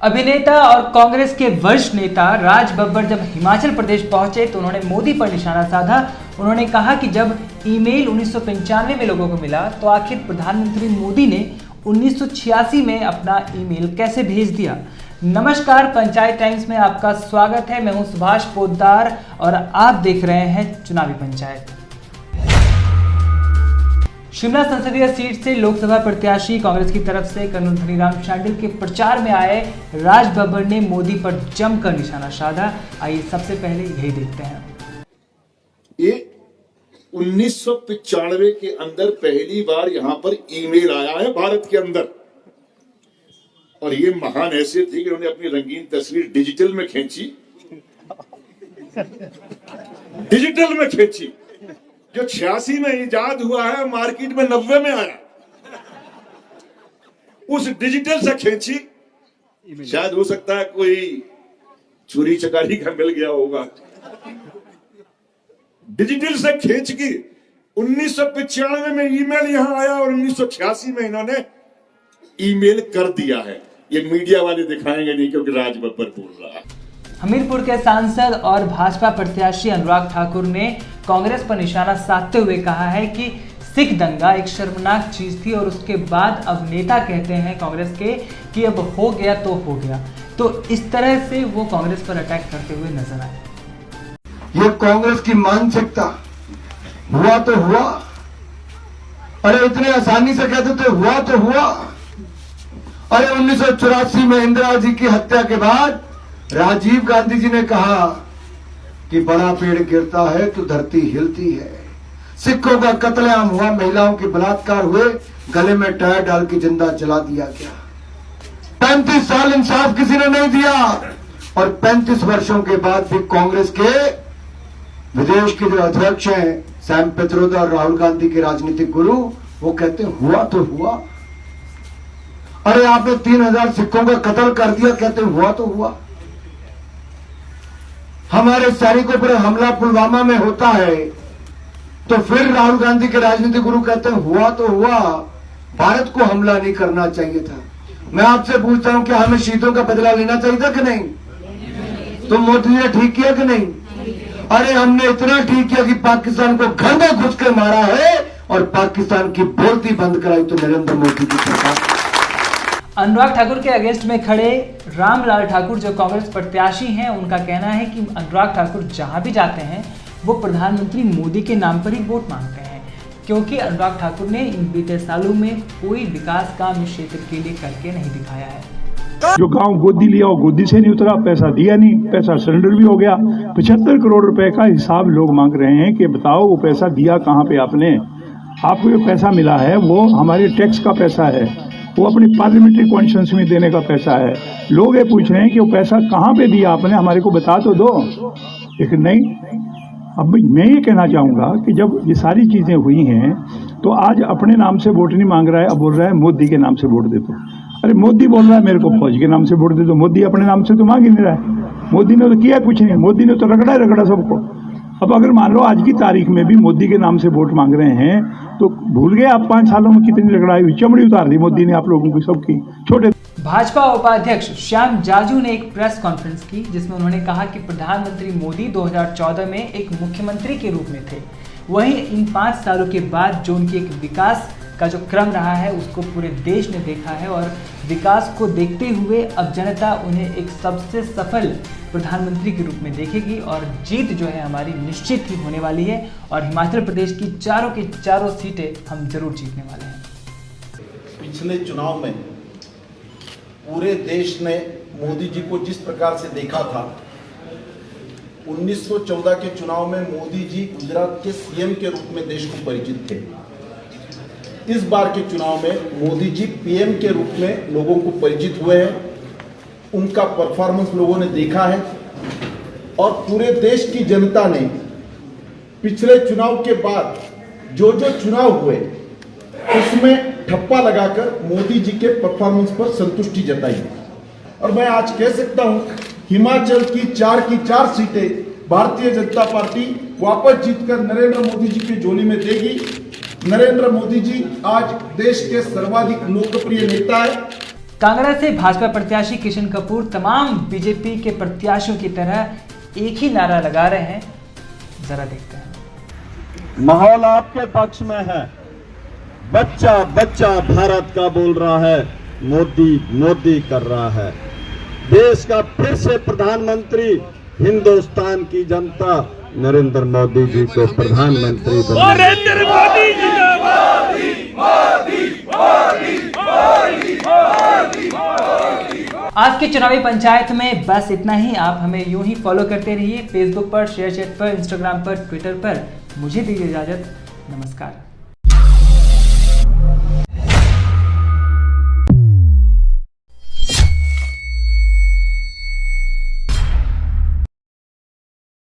अभिनेता और कांग्रेस के वरिष्ठ नेता राज बब्बर जब हिमाचल प्रदेश पहुंचे तो उन्होंने मोदी पर निशाना साधा। उन्होंने कहा कि जब ईमेल 1995 में लोगों को मिला तो आखिर प्रधानमंत्री मोदी ने 1986 में अपना ईमेल कैसे भेज दिया। नमस्कार, पंचायत टाइम्स में आपका स्वागत है। मैं हूं सुभाष पोद्दार और आप देख रहे हैं चुनावी पंचायत। शिमला संसदीय सीट से लोकसभा प्रत्याशी कांग्रेस की तरफ से कर्नल धनीराम शांडिल के प्रचार में आए राज बब्बर ने मोदी पर जमकर निशाना साधा। आइए सबसे पहले यही देखते हैं। ये 1995 के अंदर पहली बार यहां पर ईमेल आया है भारत के अंदर, और ये महान हैसियत थी कि उन्होंने अपनी रंगीन तस्वीर डिजिटल में खींची। डिजिटल में खींची जो 86 में इजाद हुआ है, मार्केट में 90 में आया। उस डिजिटल से खींची, शायद हो सकता है कोई चोरी चकारी का मिल गया होगा। डिजिटल से खींच की 1995 में ईमेल यहां आया और 1986 में इन्होंने ईमेल कर दिया है। ये मीडिया वाले दिखाएंगे नहीं क्योंकि राज बब्बर बोल रहा है। हमीरपुर के सांसद और भाजपा प्रत्याशी अनुराग ठाकुर ने कांग्रेस पर निशाना साधते हुए कहा है कि सिख दंगा एक शर्मनाक चीज थी और उसके बाद अब नेता कहते हैं कांग्रेस के कि अब हो गया तो हो गया। तो इस तरह से वो कांग्रेस पर अटैक करते हुए नजर आए। ये कांग्रेस की मानसिकता, हुआ तो हुआ, अरे इतने आसानी से कहते थे हुआ तो हुआ। अरे 1984 में इंदिरा जी की हत्या के बाद राजीव गांधी जी ने कहा कि बड़ा पेड़ गिरता है तो धरती हिलती है। सिखों का कत्लेआम हुआ, महिलाओं के बलात्कार हुए, गले में टायर डाल के जिंदा जला दिया गया। 35 साल इंसाफ किसी ने नहीं दिया और 35 वर्षों के बाद भी कांग्रेस के विदेश के जो अध्यक्ष हैं सैम पित्रोदा और राहुल गांधी के राजनीतिक गुरु, वो कहते हैं हुआ तो हुआ। अरे आपने 3000 सिखों का कत्ल कर दिया, कहते हैं हुआ तो हुआ। हमारे सैनिकों पर हमला पुलवामा में होता है तो फिर राहुल गांधी के राजनीतिक गुरु कहते हैं हुआ तो हुआ, भारत को हमला नहीं करना चाहिए था। मैं आपसे पूछता हूं कि हमें शहीदों का बदला लेना चाहिए था कि नहीं? तो मोदी ने ठीक किया कि नहीं? अरे हमने इतना ठीक किया कि पाकिस्तान को घर में घुस कर मारा है और पाकिस्तान की बोलती बंद कराई तो नरेंद्र मोदी की सरकार। अनुराग ठाकुर के अगेंस्ट में खड़े रामलाल ठाकुर जो कांग्रेस प्रत्याशी हैं, उनका कहना है कि अनुराग ठाकुर जहां भी जाते हैं वो प्रधानमंत्री मोदी के नाम पर ही वोट मांगते हैं, क्योंकि अनुराग ठाकुर ने इन बीते सालों में कोई विकास काम इस क्षेत्र के लिए करके नहीं दिखाया है। जो गांव गोदी लिया वो गोदी से नहीं उतरा, पैसा दिया नहीं, पैसा सरेंडर भी हो गया। 75 करोड़ रुपए का हिसाब लोग मांग रहे हैं कि बताओ वो पैसा दिया कहां पे आपने? आपको जो पैसा मिला है वो हमारे टैक्स का पैसा है, वो अपनी पार्लियामेंट्री कॉन्स्टिट्यूंसी में देने का पैसा है। लोग ये पूछ रहे हैं कि वो पैसा कहाँ पे दिया आपने, हमारे को बता तो दो। लेकिन नहीं। अब मैं ये कहना चाहूँगा कि जब ये सारी चीज़ें हुई हैं तो आज अपने नाम से वोट नहीं मांग रहा है, अब बोल रहा है मोदी के नाम से वोट दे दो। अरे मोदी बोल रहा है मेरे को फौज के नाम से वोट दे दो, मोदी अपने नाम से तो मांग ही नहीं रहा है। मोदी ने तो किया कुछ नहीं, मोदी ने तो रगड़ा सबको। अब अगर मान लो आज की तारीख में भी मोदी के नाम से वोट मांग रहे हैं तो भूल गए आप 5 सालों में कितनी लड़ाई हुई, चमड़ी उतार दी मोदी ने आप लोगों की सबकी। छोटे भाजपा उपाध्यक्ष श्याम जाजू ने एक प्रेस कॉन्फ्रेंस की जिसमें उन्होंने कहा कि प्रधानमंत्री मोदी 2014 में एक मुख्यमंत्री के रूप में थे, वहीं इन 5 सालों के बाद जो उनकी एक विकास का जो क्रम रहा है उसको पूरे देश ने देखा है और विकास को देखते हुए अब जनता उन्हें एक सबसे सफल प्रधानमंत्री के रूप में देखेगी और जीत जो है हमारी निश्चित ही होने वाली है और हिमाचल प्रदेश की चारों सीटें हम जरूर जीतने वाले हैं। पिछले चुनाव में पूरे देश ने मोदी जी को जिस प्रकार से देखा था, 1914 के चुनाव में मोदी जी गुजरात के सीएम के रूप में देश को परिचित थे। इस बार के चुनाव में मोदी जी पीएम के रूप में लोगों को परिचित हुए हैं। उनका परफॉर्मेंस लोगों ने देखा है और पूरे देश की जनता ने पिछले चुनाव के बाद जो चुनाव हुए उसमें ठप्पा लगाकर मोदी जी के परफॉर्मेंस पर संतुष्टि जताई। और मैं आज कह सकता हूं हिमाचल की 4 सीटें भारतीय जनता पार्टी वापस जीतकर नरेंद्र मोदी जी की झोली में देगी। नरेंद्र मोदी जी आज देश के सर्वाधिक लोकप्रिय नेता है। कांगड़ा से भाजपा प्रत्याशी किशन कपूर तमाम बीजेपी के प्रत्याशियों की तरह एक ही नारा लगा रहे हैं, जरा देखते हैं। माहौल आपके पक्ष में है। बच्चा बच्चा भारत का बोल रहा है, मोदी मोदी कर रहा है। देश का फिर से प्रधानमंत्री, हिंदुस्तान की जनता नरेंद्र मोदी जी को प्रधानमंत्री नरेंद्र मोदी जी आज के चुनावी पंचायत में बस इतना ही। आप हमें यूं ही फॉलो करते रहिए, फेसबुक पर, शेयरचैट पर, इंस्टाग्राम पर, ट्विटर पर। मुझे दीजिए इजाजत, नमस्कार।